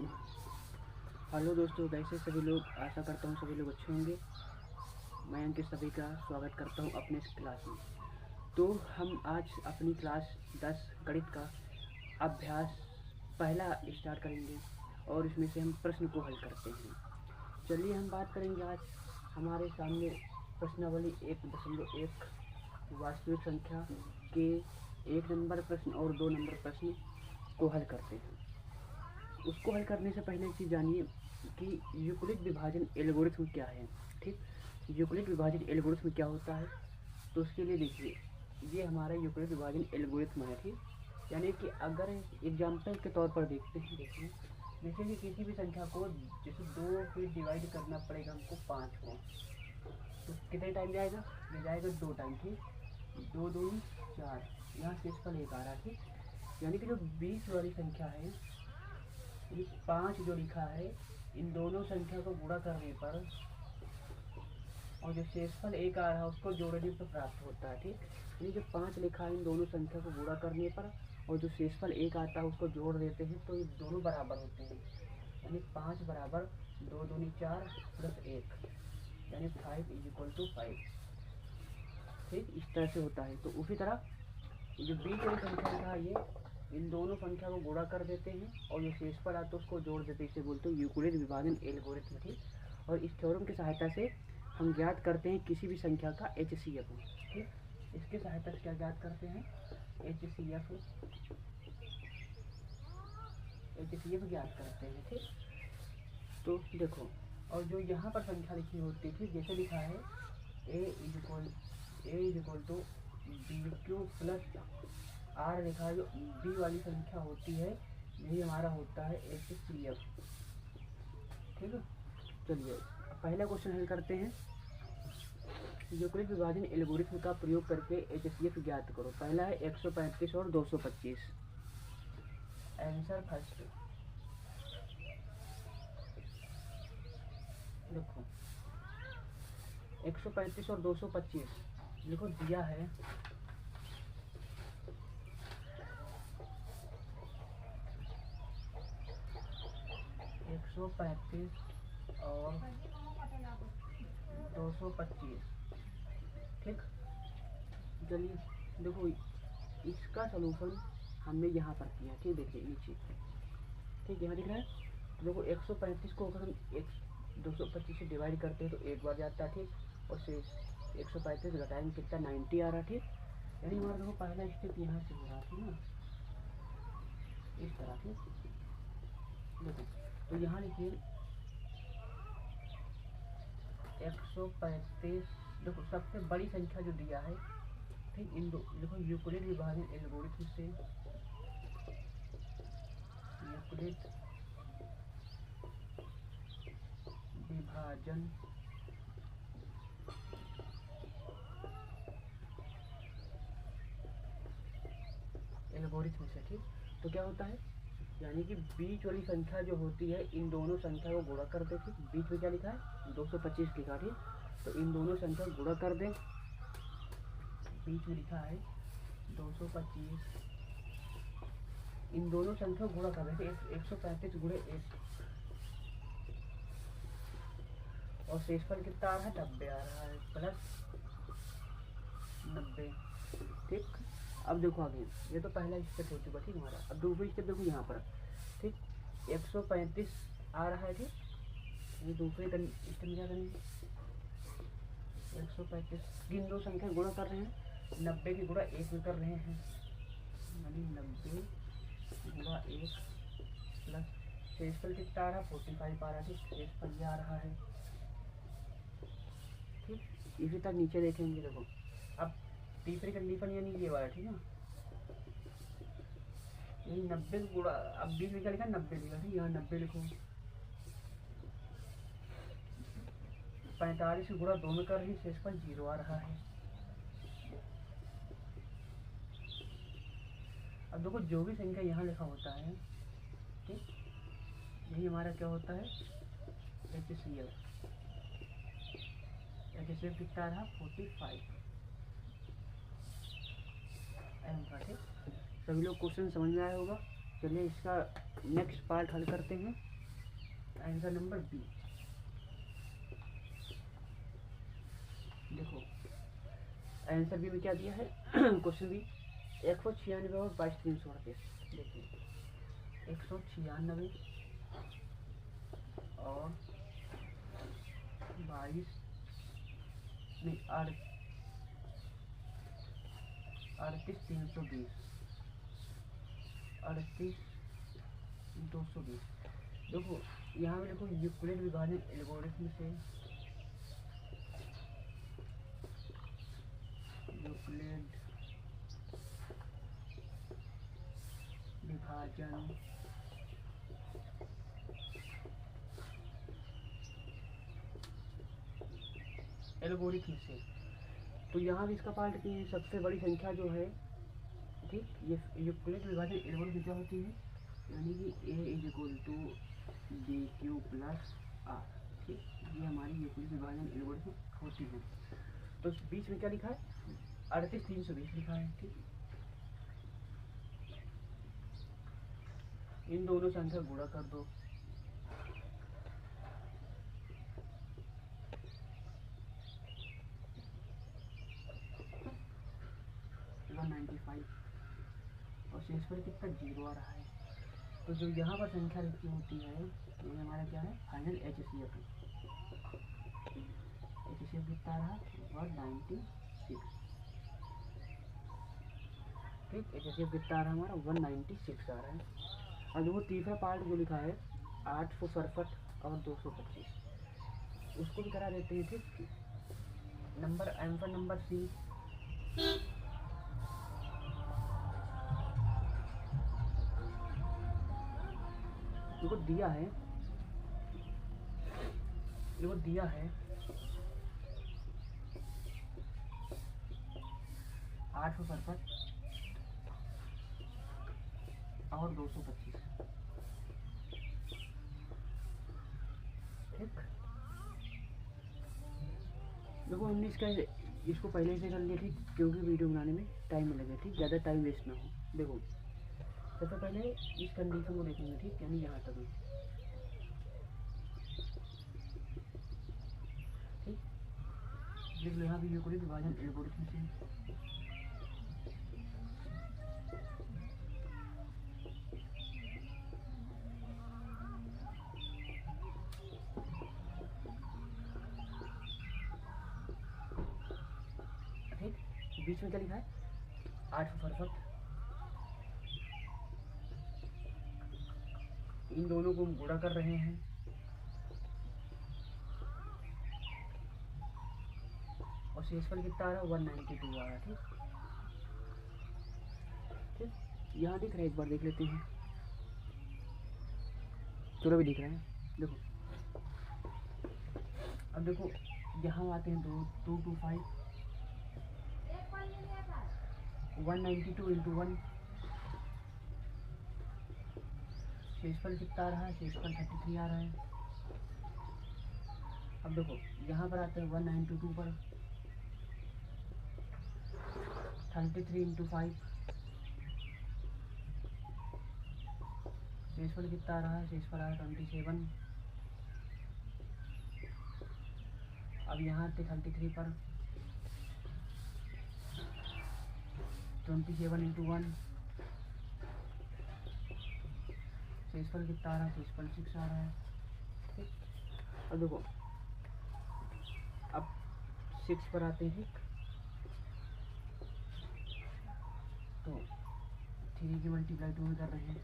Hello दोस्तों, कैसे सभी लोग। आशा करता हूँ सभी लोग अच्छे होंगे। मैं अंकित सभी का स्वागत करता हूँ अपने इस क्लास में। तो हम आज अपनी क्लास 10 गणित का अभ्यास पहला स्टार्ट करेंगे और इसमें से हम प्रश्न को हल करते हैं। चलिए हम बात करेंगे आज हमारे सामने प्रश्नावली 1.1 वास्तविक संख्या के 1 नंबर प्रश्न और 2 नंबर प्रश्न को हल करते हैं। उसको हल करने से पहले एक चीज़ जानिए कि यूक्लिड विभाजन एल्गोरिथ्म क्या है। ठीक, यूक्लिड विभाजन एल्गोरिथ्म क्या होता है, तो उसके लिए देखिए ये हमारा यूक्लिड विभाजन एल्गोरिथ्म है। ठीक, यानी कि अगर एग्जाम्पल के तौर पर देखते हैं, देखिए जैसे कि किसी भी संख्या को जैसे 2 से डिवाइड करना पड़ेगा हमको 5 को, तो कितने टाइम जाएगा, ये जाएगा 2 टाइम। ठीक, 2 2 4, यहाँ शेषफल 1 आ रहा है। ठीक, यानी कि जो 20 वाली संख्या है, ये 5 जो लिखा है, इन दोनों संख्या को गुणा करने पर और जो शेषफल 1 आ रहा है उसको जोड़ने पर प्राप्त होता है। ठीक, यानी जो 5 लिखा है इन दोनों संख्या को गुणा करने पर और जो शेषफल 1 आता है उसको जोड़ देते हैं तो ये दोनों बराबर होते हैं। यानी 5 बराबर 2 दूनी 4 प्लस 1, यानी 5 = 5। ठीक, इस तरह से होता है। तो उसी तरह जो बीच वाली संख्या लिखा है, ये इन दोनों संख्या को गुणा कर देते हैं और जो शेषफल आता है उसको जोड़ देते हैं। इसे बोलते हैं यूक्लिड विभाजन एल्गोरिथम। ठीक, और इस थ्योरम की सहायता से हम ज्ञात करते हैं किसी भी संख्या का HCF। ठीक, इसके सहायता से क्या ज्ञात करते हैं, HCF ज्ञात करते हैं। ठीक, तो देखो, और जो यहाँ पर संख्या लिखी होती है, जैसे लिखा है A BQ प्लस R लिखा है, जो B वाली संख्या होती है यही हमारा होता है HCF। ठीक है, चलिए पहला क्वेश्चन हल करते हैं। यूक्लिड विभाजन एल्गोरिथ्म का प्रयोग करके HCF ज्ञात करो। पहला है 135 और 225। आंसर फर्स्ट, देखो 135 और 225 देखो दिया है 135 और 225। ठीक, चलिए देखो इसका सलूशन हमने यहाँ पर किया। ठीक, देखिए नीचे, ठीक यहाँ दिख रहा है। देखो 135 को अगर हम 225 से डिवाइड करते हैं तो एक बार जाता है। ठीक, और से 135 घटाएंगे कितना, 90 आ रहा। ठीक, यानी हमारा देखो पहला स्टेप यहाँ से हो रहा था ना, इस तरह। ठीक, देखो तो यहाँ लिखिए 135, देखो सबसे बड़ी संख्या जो दिया है। ठीक, इन दो देखो यूक्लिड विभाजन एल्गोरिथम से यूक्लिड विभाजन एल्गोरिथम से। ठीक, तो क्या होता है, यानी कि बीच वाली संख्या जो होती है इन दोनों संख्या को गुणा कर दे। ठीक, बीच में क्या लिखा है, 225 लिखा। ठीक, तो इन दोनों संख्या को गुणा कर दें, बीच में लिखा है 225, इन दोनों संख्या को गुणा कर देते 135 गुणे 1 और शेषफल कितना आ रहा है, 90 आ रहा है, प्लस 90। ठीक, अब देखो आगे, ये तो पहला स्टेप हो चुका। ठीक, हमारा अब दूसरी स्टेप देखो यहाँ पर। ठीक, 135 आ रहा है। ठीक, ये दूसरे स्टेप में क्या करेंगे, 135 इन दो संख्या गुणा कर रहे हैं, 90 की गुणा 1 में कर रहे हैं, यानी 90 गुणा 1 प्लस शेषफल कितना आ रहा है, 45 आ रहा है। ठीक, शेषफल ये आ रहा है। ठीक, इसी तक नीचे देखेंगे। देखो अब तीसरी कंडीशन यानी ये वाला। ठीक है, यही 90 गुणा, अब 20 में क्या लिखा, 90 लिखा। ठीक, यहाँ 90 लिखो, 45 की गुणा 2 में कर रही, शेषफल 0 आ रहा है। अब देखो जो भी संख्या यहाँ लिखा होता है, ठीक, यही हमारा क्या होता है, HCF। HCF कितना रहा, 45 आंसर। ठीक, सभी लोग क्वेश्चन समझ में आया होगा। चलिए इसका नेक्स्ट पार्ट हल करते हैं। Answer number B. देखो आंसर बी में क्या दिया है क्वेश्चन बी 196 और 22,338। देखिए 196 और 22 नहीं 38,320 38,220। देखो यहाँ पे देखो यूक्लिड विभाजन एल्गोरिथम से यूक्लिड विभाजन एल्गोरिथम से, तो यहाँ भी इसका पार्ट की सबसे बड़ी संख्या जो है, ठीक, ये यूक्लिड विभाजन एल्गोरिथम क्या होती है, यानी कि a is equal to b q plus r. ठीक, ये हमारी यूक्लिड विभाजन एल्गोरिथम होती है। तो बीच में क्या लिखा है 38,320 लिखा है। ठीक, इन दोनों से आंसर गुणा कर दो। और शेष पर कितना 0 आ रहा है। तो जो यहाँ पर संख्या लिखी होती है ये हमारा क्या है फाइनल HCF है। HCF कितना रहा 196। ठीक, HCF कितना आ रहा है हमारा 196 आ रहा है। और देखो तीसरा पार्ट जो लिखा है 867 और 225 उसको भी करा देते हैं। ठीक, नंबर आंसर नंबर सी देखो दिया है 867 और 225। ठीक, देखो हमने इसको पहले से कर लिया। ठीक, क्योंकि वीडियो बनाने में टाइम लगे। ठीक, ज़्यादा टाइम वेस्ट ना हो। देखो सबसे पहले इस कंडीशन को देखेंगे। ठीक, यानी यहाँ तक। ठीक, देख लो यहाँ भी यूक्लिड विभाजन एल्गोरिथम से बीच में क्या लिखा है 867। इन दोनों को हम गुणा कर रहे हैं। और शेषफल कितना आ रहा है 192 आ रहा है। ठीक, ठीक, यहाँ दिख रहा है, एक बार देख लेते हैं। चलो भी दिख रहा है। देखो अब देखो यहाँ आते हैं 225 192 इंटू 1। शेषफल कितना आ रहा है शेषफल 33 आ रहा है। अब देखो यहाँ पर आते हैं 192 पर 33 इंटू 5। शेषफल कितना आ रहा है शेषफल आ रहा है 27। अब यहाँ आते 33 पर 27 इंटू 1। शेषफल कितना आ रहा है शेषफल 6 आ रहा है। ठीक, अब देखो अब 6 पर आते हैं तो 3 की मल्टीप्लाई 2 में कर रहे हैं।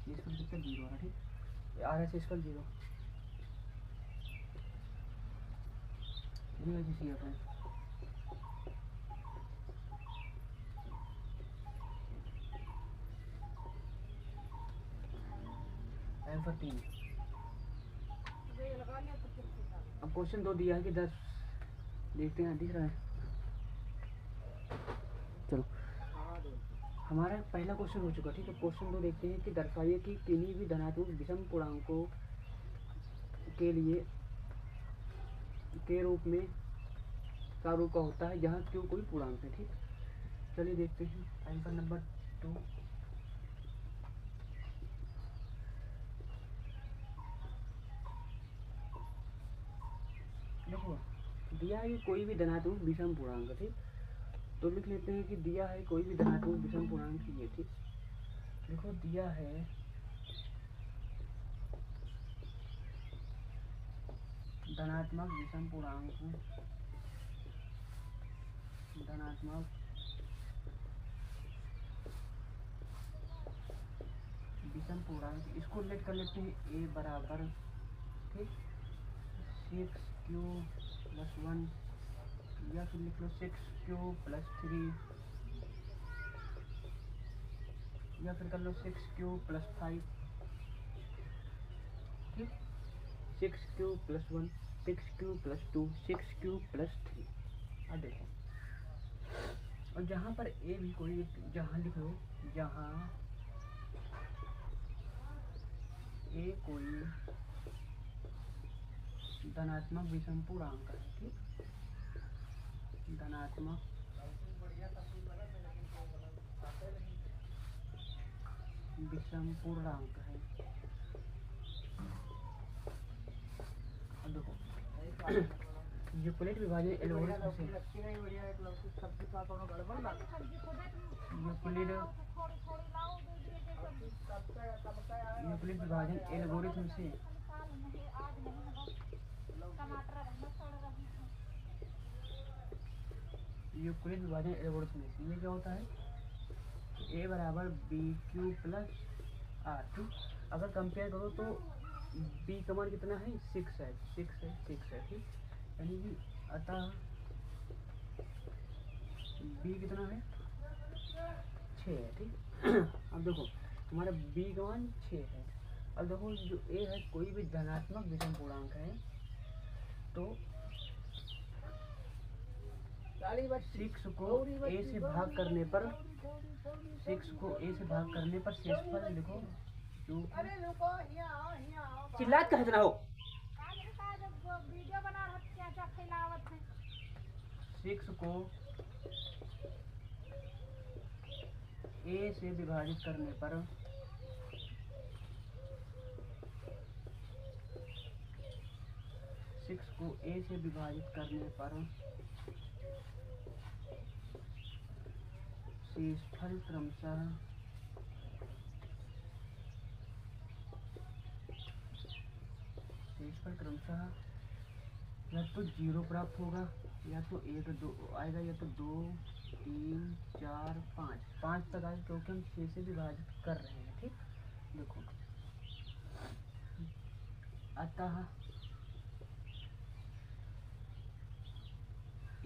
शेषफल कितना 0 आ रहा है। ठीक, आ रहा है शेषफल 0। ये HCF है। आंसर 3। अब क्वेश्चन 2 दिया है कि 10 देखते हैं दिख रहा है। चलो हमारा पहला क्वेश्चन हो चुका। ठीक है, क्वेश्चन 2 देखते हैं कि दर्शाइए कि किन्हीं भी धनात्मक विषम पूर्णांकों के लिए के रूप में का रूप का होता है जहाँ क्यों कोई पूर्णांक है। ठीक, चलिए देखते हैं आंसर नंबर 2। दिया है कि कोई भी धनात्मक विषम पूर्णांक, ठीक। तो लिख लेते हैं कि दिया है कोई भी धनात्मक विषम पूर्णांक ये, ठीक। देखो दिया है धनात्मक विषम पूर्णांक, धनात्मक विषम पूर्णांक, इसको लेट कर लेते हैं a बराबर, ठीक, 6q+1 या फिर लिख लो 6q+3 या फिर कर लो 6q+5, ठीक। 6q+1 6q+2 6q+3। अब देखो, और जहाँ पर a भी कोई, जहाँ लिख लो, जहाँ a कोई धनात्मक विषम पूर्णांक है, ठीक, धनात्मक विषम पूर्णांक है। अब देखो यूक्लिड विभाजन एल्गोरिथ्म से यूक्लिड विभाजन एल्गोरिथ्म से यूक्लिड विभाजन एल्गोरिथ्म से ये क्या होता है, a बराबर BQ+R, ठीक। अगर कंपेयर करो तो b का मान कितना है, 6 है, 6 है, 6 है, ठीक। यानी कि अतः b कितना है, 6 है, ठीक। अब देखो हमारा b का मान 6 है। अब देखो जो a है कोई भी धनात्मक विषम पूर्णांक है, तो 6 को a से भाग करने पर, 6 को a से भाग करने पर शेषफल लिखो, जो चिल्लात कहे ना हो, 6 को a से विभाजित करने पर, 6 को a से विभाजित करने पर शेषफल क्रमशः या तो 0 प्राप्त होगा, या तो 1 2 आएगा, या तो 2 3 4 5 तक आएगा, क्योंकि हम 6 से विभाजित कर रहे हैं, ठीक। देखो अतः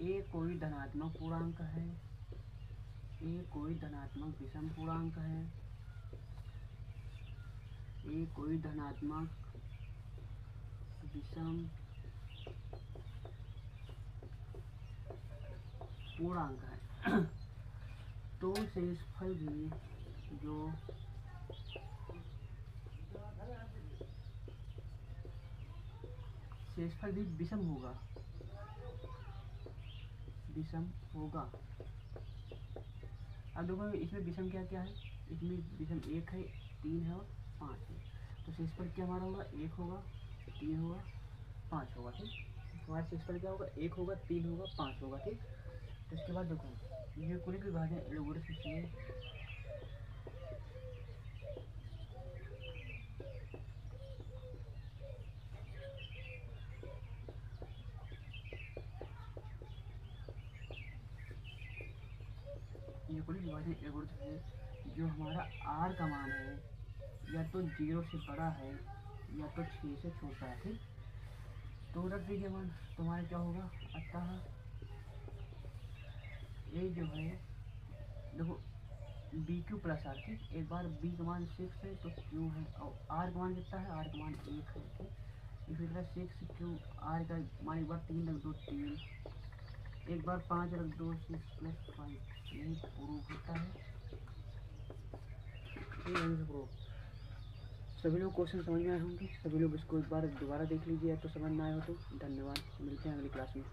a कोई धनात्मक पूर्णांक है, a कोई धनात्मक विषम पूर्णांक है, a कोई धनात्मक विषम पूर्णांक है। तो शेषफल भी जो शेषफल भी विषम होगा, विषम होगा। अब देखो इसमें विषम क्या क्या है, इसमें विषम 1 है, 3 है और 5 है। तो शेषफल क्या हमारा होगा, 1 होगा, 3 होगा, 5 होगा, ठीक। हमारा शेषफल क्या होगा, 1 होगा, 3 होगा, 5 होगा, ठीक। तो इसके बाद देखो यूक्लिड विभाजन एल्गोरिथ्म से यूक्लिड विभाजन एल्गोरिथ्म से जो हमारा r का मान है या तो 0 से बड़ा है या तो 6 से छोटा है, ठीक। तो रख दीजिए मान, तुम्हारा क्या होगा, अतः ये जो है देखो BQ+R, ठीक। एक बार b का मान 6 है तो q है, और r का मान कितना है, r का मान 1 है, ठीक। इसी तरह 6q, r का मान एक बार 3 रख दो, 3, एक बार 5 रख दो, 6+5, यही प्रूफ होता है, सभी लोग क्वेश्चन समझ में आए होंगे, सभी लोग इसको एक बार दोबारा देख लीजिए, तो समझ में आए हो तो धन्यवाद, मिलते हैं अगली क्लास में।